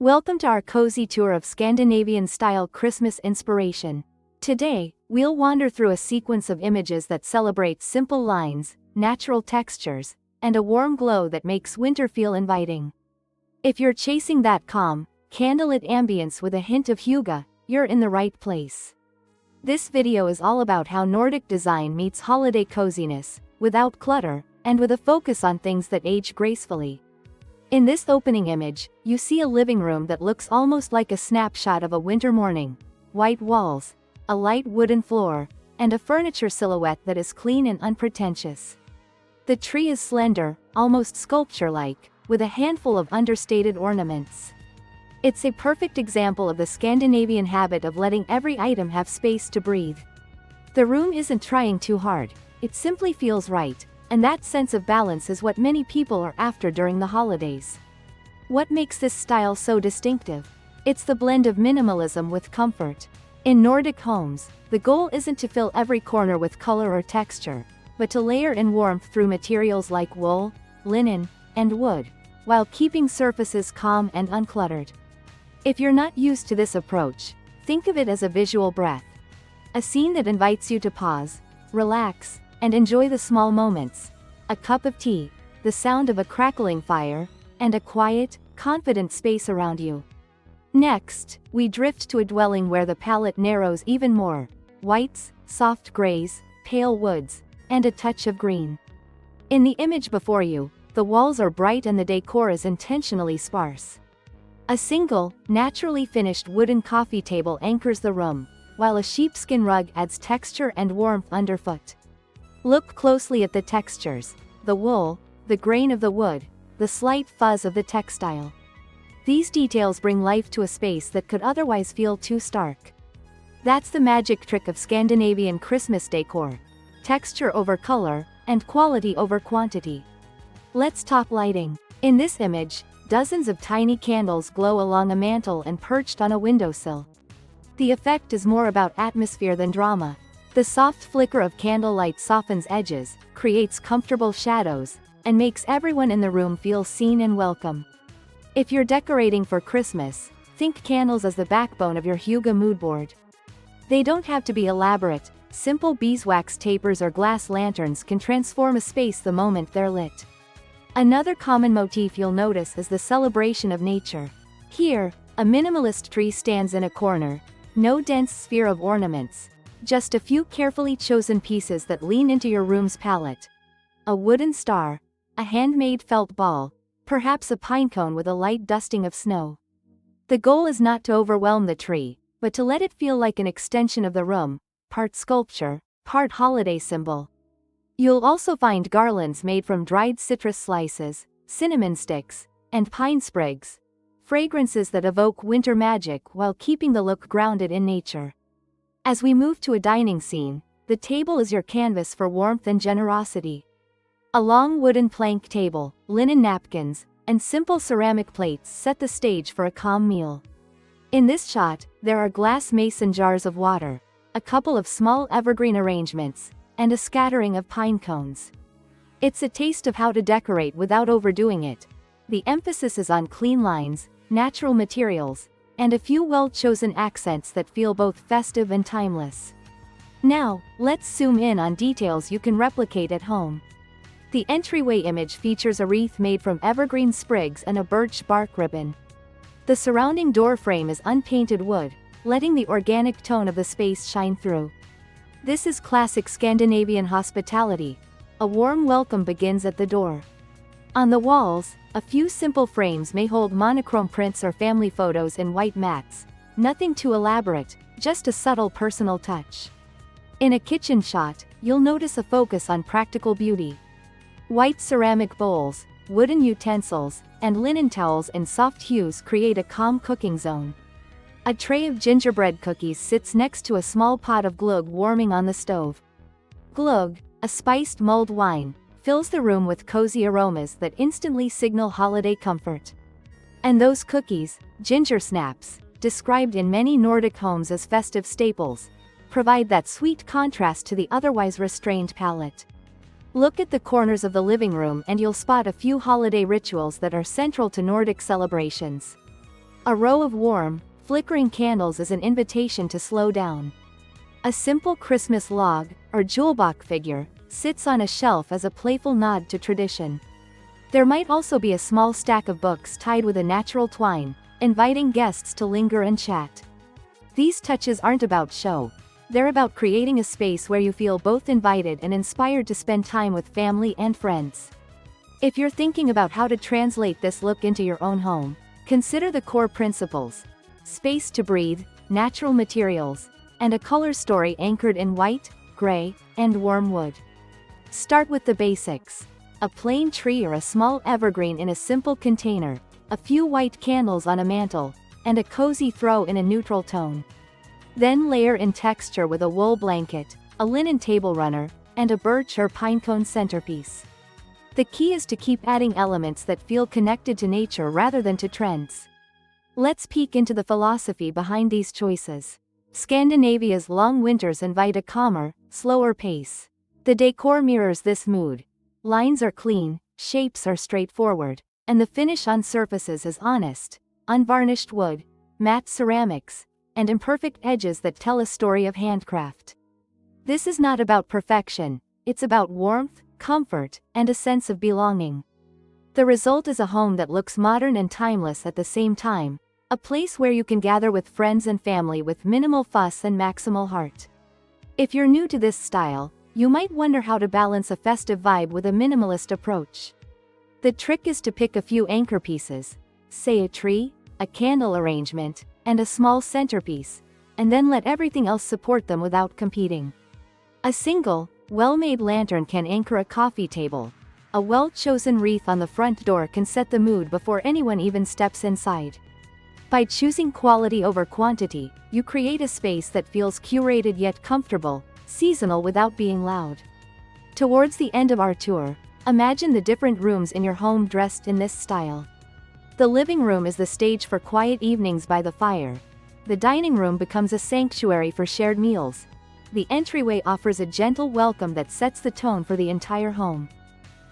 Welcome to our cozy tour of Scandinavian-Style Christmas Inspiration. Today, we'll wander through a sequence of images that celebrate simple lines, natural textures, and a warm glow that makes winter feel inviting. If you're chasing that calm, candlelit ambience with a hint of Hygge, you're in the right place. This video is all about how Nordic design meets holiday coziness, without clutter, and with a focus on things that age gracefully. In this opening image, you see a living room that looks almost like a snapshot of a winter morning. White walls, a light wooden floor, and a furniture silhouette that is clean and unpretentious. The tree is slender, almost sculpture-like, with a handful of understated ornaments. It's a perfect example of the Scandinavian habit of letting every item have space to breathe. The room isn't trying too hard, it simply feels right. And that sense of balance is what many people are after during the holidays. What makes this style so distinctive? It's the blend of minimalism with comfort. In Nordic homes, the goal isn't to fill every corner with color or texture, but to layer in warmth through materials like wool, linen, and wood, while keeping surfaces calm and uncluttered. If you're not used to this approach, think of it as a visual breath. A scene that invites you to pause, relax, and enjoy the small moments. A cup of tea, the sound of a crackling fire, and a quiet, confident space around you. Next, we drift to a dwelling where the palette narrows even more. Whites, soft grays, pale woods, and a touch of green. In the image before you, the walls are bright and the decor is intentionally sparse. A single, naturally finished wooden coffee table anchors the room, while a sheepskin rug adds texture and warmth underfoot. Look closely at the textures, the wool, the grain of the wood, the slight fuzz of the textile. These details bring life to a space that could otherwise feel too stark. That's the magic trick of Scandinavian Christmas decor: texture over color, and quality over quantity. Let's talk lighting. In this image, dozens of tiny candles glow along a mantel and perched on a windowsill. The effect is more about atmosphere than drama. The soft flicker of candlelight softens edges, creates comfortable shadows, and makes everyone in the room feel seen and welcome. If you're decorating for Christmas, think candles as the backbone of your Hygge mood board. They don't have to be elaborate. Simple beeswax tapers or glass lanterns can transform a space the moment they're lit. Another common motif you'll notice is the celebration of nature. Here, a minimalist tree stands in a corner. No dense sphere of ornaments, just a few carefully chosen pieces that lean into your room's palette. A wooden star, a handmade felt ball, perhaps a pine cone with a light dusting of snow. The goal is not to overwhelm the tree, but to let it feel like an extension of the room, part sculpture, part holiday symbol. You'll also find garlands made from dried citrus slices, cinnamon sticks, and pine sprigs, fragrances that evoke winter magic while keeping the look grounded in nature. As we move to a dining scene, the table is your canvas for warmth and generosity. A long wooden plank table, linen napkins, and simple ceramic plates set the stage for a calm meal. In this shot, there are glass mason jars of water, a couple of small evergreen arrangements, and a scattering of pine cones. It's a taste of how to decorate without overdoing it. The emphasis is on clean lines, natural materials, and a few well-chosen accents that feel both festive and timeless. Now, let's zoom in on details you can replicate at home. The entryway image features a wreath made from evergreen sprigs and a birch bark ribbon. The surrounding door frame is unpainted wood, letting the organic tone of the space shine through. This is classic Scandinavian hospitality. A warm welcome begins at the door. On the walls, a few simple frames may hold monochrome prints or family photos in white mats. Nothing too elaborate, just a subtle personal touch. In a kitchen shot, you'll notice a focus on practical beauty. White ceramic bowls, wooden utensils, and linen towels in soft hues create a calm cooking zone. A tray of gingerbread cookies sits next to a small pot of glögg warming on the stove. Glögg, a spiced mulled wine, fills the room with cozy aromas that instantly signal holiday comfort. And those cookies, ginger snaps, described in many Nordic homes as festive staples, provide that sweet contrast to the otherwise restrained palate. Look at the corners of the living room and you'll spot a few holiday rituals that are central to Nordic celebrations. A row of warm, flickering candles is an invitation to slow down. A simple Christmas log, or jewelbox figure, sits on a shelf as a playful nod to tradition. There might also be a small stack of books tied with a natural twine, inviting guests to linger and chat. These touches aren't about show. They're about creating a space where you feel both invited and inspired to spend time with family and friends. If you're thinking about how to translate this look into your own home, consider the core principles: space to breathe, natural materials, and a color story anchored in white, gray, and warm wood. Start with the basics: a plain tree or a small evergreen in a simple container, a few white candles on a mantle, and a cozy throw in a neutral tone. Then layer in texture with a wool blanket, a linen table runner, and a birch or pinecone centerpiece. The key is to keep adding elements that feel connected to nature rather than to trends. Let's peek into the philosophy behind these choices. Scandinavia's long winters invite a calmer, slower pace. The decor mirrors this mood. Lines are clean, shapes are straightforward, and the finish on surfaces is honest: unvarnished wood, matte ceramics, and imperfect edges that tell a story of handcraft. This is not about perfection, it's about warmth, comfort, and a sense of belonging. The result is a home that looks modern and timeless at the same time, a place where you can gather with friends and family with minimal fuss and maximal heart. If you're new to this style, you might wonder how to balance a festive vibe with a minimalist approach. The trick is to pick a few anchor pieces, say a tree, a candle arrangement, and a small centerpiece, and then let everything else support them without competing. A single, well-made lantern can anchor a coffee table. A well-chosen wreath on the front door can set the mood before anyone even steps inside. By choosing quality over quantity, you create a space that feels curated yet comfortable, seasonal without being loud. Towards the end of our tour, imagine the different rooms in your home dressed in this style. The living room is the stage for quiet evenings by the fire. The dining room becomes a sanctuary for shared meals. The entryway offers a gentle welcome that sets the tone for the entire home.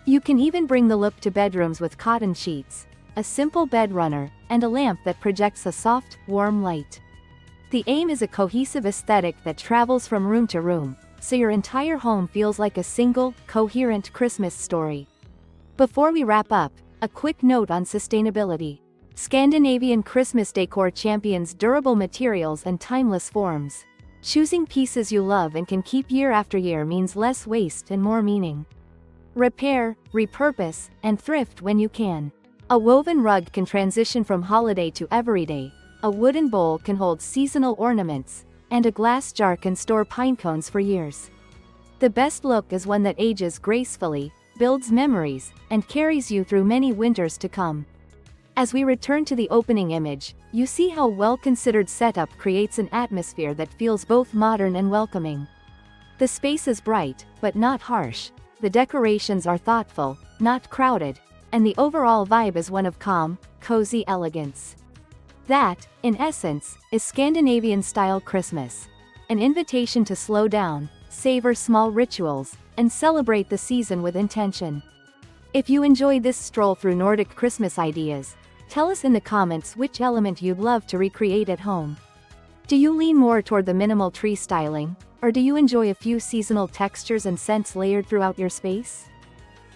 You can even bring the look to bedrooms with cotton sheets, a simple bed runner, and a lamp that projects a soft, warm light. The aim is a cohesive aesthetic that travels from room to room, so your entire home feels like a single, coherent Christmas story. Before we wrap up, a quick note on sustainability. Scandinavian Christmas decor champions durable materials and timeless forms. Choosing pieces you love and can keep year after year means less waste and more meaning. Repair, repurpose, and thrift when you can. A woven rug can transition from holiday to everyday, a wooden bowl can hold seasonal ornaments, and a glass jar can store pine cones for years. The best look is one that ages gracefully, builds memories, and carries you through many winters to come. As we return to the opening image, you see how well-considered setup creates an atmosphere that feels both modern and welcoming. The space is bright, but not harsh. The decorations are thoughtful, not crowded, and the overall vibe is one of calm, cozy elegance. That, in essence, is Scandinavian-style Christmas. An invitation to slow down, savor small rituals, and celebrate the season with intention. If you enjoyed this stroll through Nordic Christmas ideas, tell us in the comments which element you'd love to recreate at home. Do you lean more toward the minimal tree styling, or do you enjoy a few seasonal textures and scents layered throughout your space?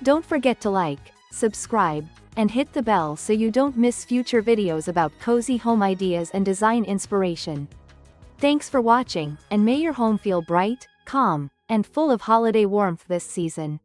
Don't forget to like, subscribe, and hit the bell so you don't miss future videos about cozy home ideas and design inspiration. Thanks for watching, and may your home feel bright, calm, and full of holiday warmth this season.